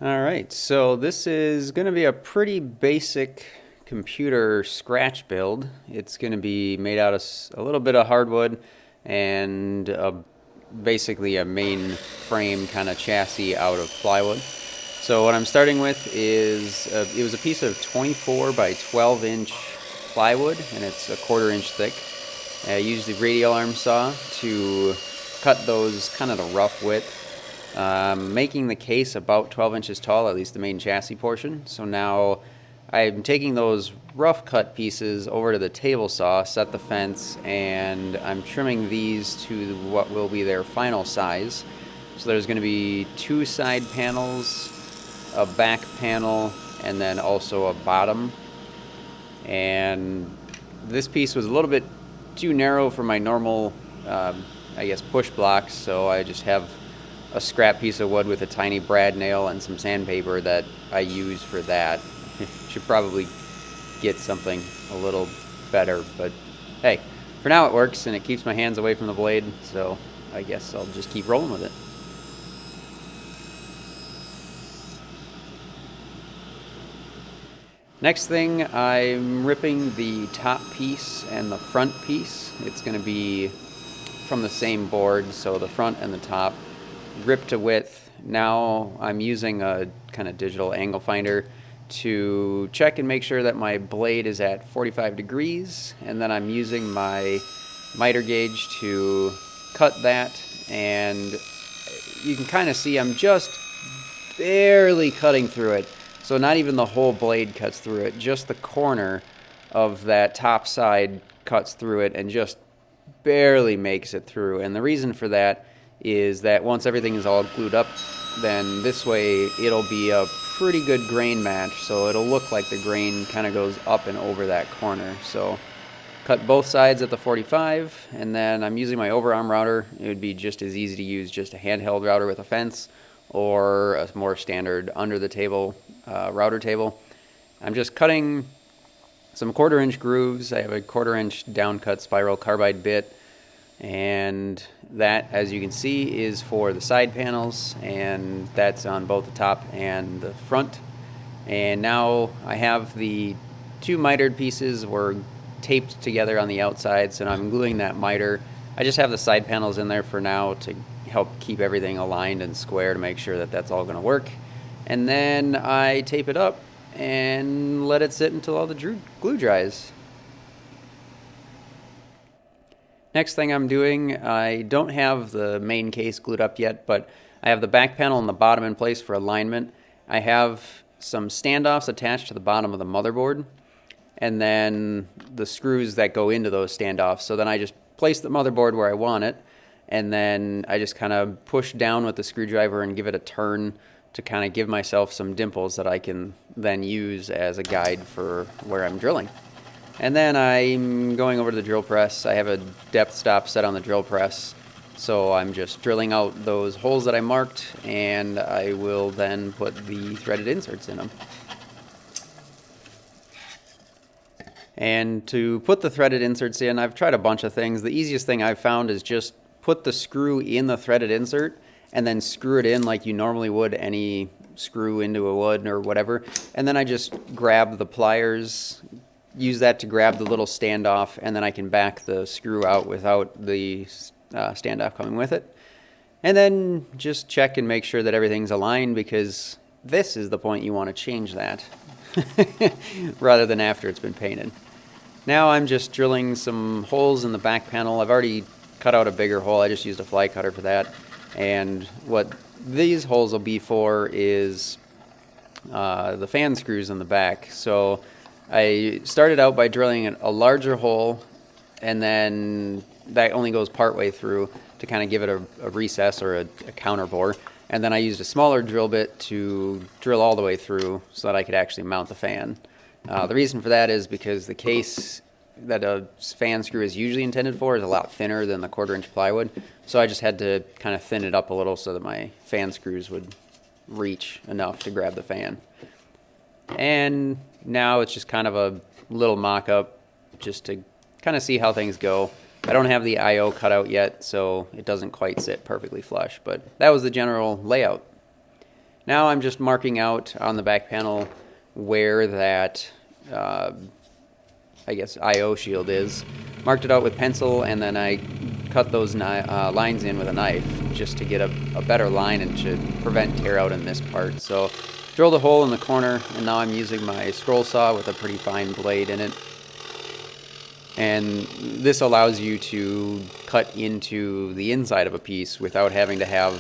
Alright, so this is going to be a pretty basic computer scratch build. It's going to be made out of a little bit of hardwood and basically a main frame kind of chassis out of plywood. So what I'm starting with is, it was a piece of 24 by 12 inch plywood, and it's a 1/4 inch thick. I used the radial arm saw to cut those kind of the rough width. Making the case about 12 inches tall, at least the main chassis portion. So now I'm taking those rough cut pieces over to the table saw, set the fence, and I'm trimming these to what will be their final size. So there's going to be 2 side panels, a back panel, and then also a bottom. And this piece was a little bit too narrow for my normal, I guess, push blocks, so I just have a scrap piece of wood with a tiny brad nail and some sandpaper that I use for that. Should probably get something a little better, but hey, for now it works and it keeps my hands away from the blade, so I guess I'll just keep rolling with it. Next thing, I'm ripping the top piece and the front piece. It's going to be from the same board, so the front and the top ripped to width. Now I'm using a kind of digital angle finder to check and make sure that my blade is at 45 degrees, and then I'm using my miter gauge to cut that, and you can kind of see I'm just barely cutting through it. So not even the whole blade cuts through it, just the corner of that top side cuts through it and just barely makes it through. And the reason for that is that once everything is all glued up, then this way it'll be a pretty good grain match, so it'll look like the grain kind of goes up and over that corner. So cut both sides at the 45, and then I'm using my overarm router. It would be just as easy to use just a handheld router with a fence or a more standard under the table router table. I'm just cutting some 1/4 inch grooves. I have a 1/4 inch downcut spiral carbide bit, and that, as you can see, is for the side panels, and that's on both the top and the front. And now I have the 2 mitered pieces were taped together on the outside, so now I'm gluing that miter. I just have the side panels in there for now to help keep everything aligned and square to make sure that that's all going to work. And then I tape it up and let it sit until all the glue dries. Next thing I'm doing, I don't have the main case glued up yet, but I have the back panel and the bottom in place for alignment. I have some standoffs attached to the bottom of the motherboard, and then the screws that go into those standoffs. So then I just place the motherboard where I want it, and then I just kind of push down with the screwdriver and give it a turn to kind of give myself some dimples that I can then use as a guide for where I'm drilling. And then I'm going over to the drill press. I have a depth stop set on the drill press, so I'm just drilling out those holes that I marked, and I will then put the threaded inserts in them. And to put the threaded inserts in, I've tried a bunch of things. The easiest thing I've found is just put the screw in the threaded insert and then screw it in like you normally would any screw into a wood or whatever. And then I just grab the pliers, use that to grab the little standoff, and then I can back the screw out without the standoff coming with it. And then just check and make sure that everything's aligned, because this is the point you want to change that rather than after it's been painted. Now I'm just drilling some holes in the back panel. I've already cut out a bigger hole. I just used a fly cutter for that. And what these holes will be for is the fan screws in the back. So I started out by drilling a larger hole, and then that only goes part way through to kind of give it a recess or a counter bore. And then I used a smaller drill bit to drill all the way through so that I could actually mount the fan. The reason for that is because the case that a fan screw is usually intended for is a lot thinner than the 1/4 inch plywood. So I just had to kind of thin it up a little so that my fan screws would reach enough to grab the fan. And now it's just kind of a little mock-up just to kind of see how things go. I don't have the I/O cut out yet, so it doesn't quite sit perfectly flush, but that was the general layout. Now I'm just marking out on the back panel where that, I guess, I/O shield is. Marked it out with pencil, and then I cut those lines in with a knife just to get a better line and to prevent tear out in this part. So drilled a hole in the corner, and now I'm using my scroll saw with a pretty fine blade in it. And this allows you to cut into the inside of a piece without having to have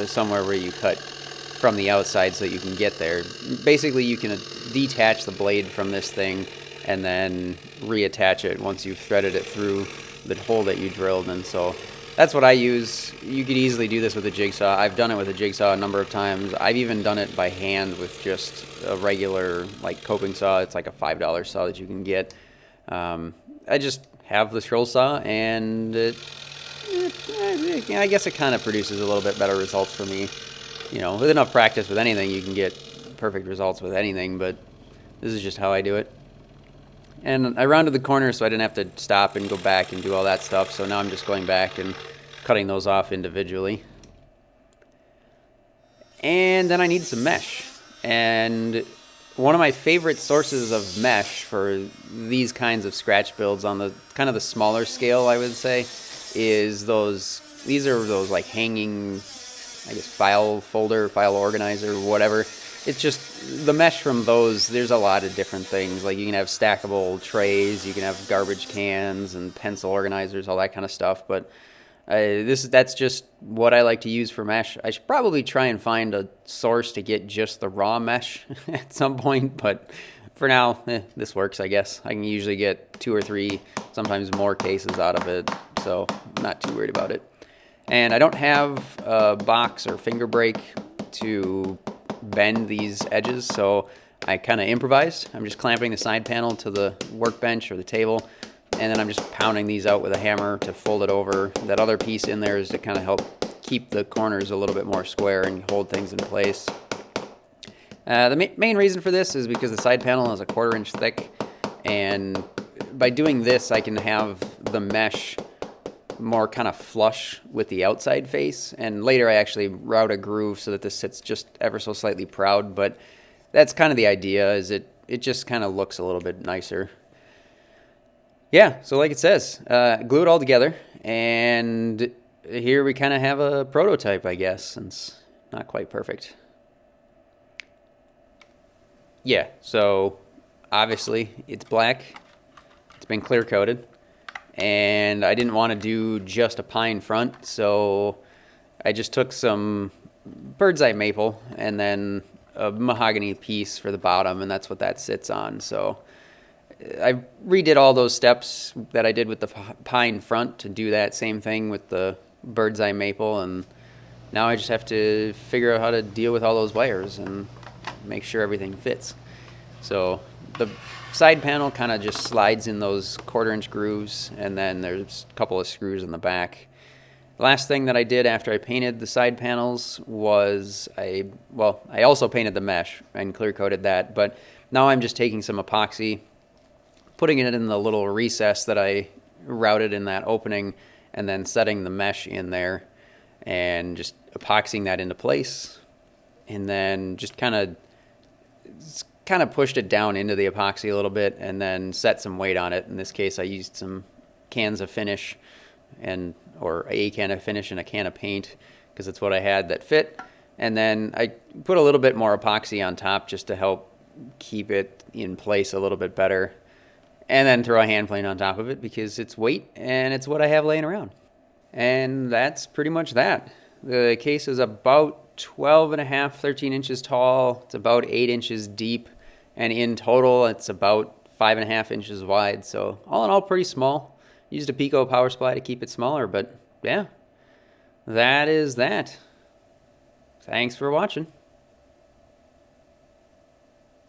somewhere where you cut from the outside so you can get there. Basically, you can detach the blade from this thing and then reattach it once you've threaded it through the hole that you drilled. And so that's what I use. You could easily do this with a jigsaw. I've done it with a jigsaw a number of times. I've even done it by hand with just a regular like coping saw. It's like a $5 saw that you can get. I just have the scroll saw, and I guess it kind of produces a little bit better results for me. You know, with enough practice with anything, you can get perfect results with anything, but this is just how I do it. And I rounded the corner so I didn't have to stop and go back and do all that stuff, so now I'm just going back and cutting those off individually. And then I need some mesh. And one of my favorite sources of mesh for these kinds of scratch builds on the kind of the smaller scale, I would say, is these are those like hanging, I guess, file folder, file organizer, whatever. It's just the mesh from those. There's a lot of different things. Like you can have stackable trays, you can have garbage cans and pencil organizers, all that kind of stuff. But that's just what I like to use for mesh. I should probably try and find a source to get just the raw mesh at some point, but for now, this works, I guess. I can usually get 2 or 3, sometimes more cases out of it, so I'm not too worried about it. And I don't have a box or finger brake to bend these edges, so I kind of improvised. I'm just clamping the side panel to the workbench or the table, and then I'm just pounding these out with a hammer to fold it over. That other piece in there is to kind of help keep the corners a little bit more square and hold things in place. The main reason for this is because the side panel is a 1/4 inch thick, and by doing this I can have the mesh more kind of flush with the outside face, and later I actually route a groove so that this sits just ever so slightly proud, but that's kind of the idea, is it just kind of looks a little bit nicer. Yeah, so like it says, glue it all together, and here we kind of have a prototype, I guess. It's not quite perfect. Yeah, so obviously it's black. It's been clear coated, and I didn't want to do just a pine front, so I just took some Birdseye Maple and then a Mahogany piece for the bottom, and that's what that sits on. So I redid all those steps that I did with the pine front to do that same thing with the Birdseye Maple, and now I just have to figure out how to deal with all those wires and make sure everything fits. So the side panel kind of just slides in those 1/4 inch grooves, and then there's a couple of screws in the back. The last thing that I did after I painted the side panels was I also painted the mesh and clear coated that, but now I'm just taking some epoxy, putting it in the little recess that I routed in that opening, and then setting the mesh in there and just epoxying that into place, and then just kind of pushed it down into the epoxy a little bit and then set some weight on it. In this case, I used some cans of finish, or a can of finish and a can of paint, because it's what I had that fit. And then I put a little bit more epoxy on top just to help keep it in place a little bit better, and then throw a hand plane on top of it because it's weight and it's what I have laying around. And that's pretty much that. The case is about 12.5, 13 inches tall. It's about 8 inches deep, and in total it's about 5.5 inches wide. So all in all, pretty small. Used a Pico power supply to keep it smaller, but yeah, that is that. Thanks for watching.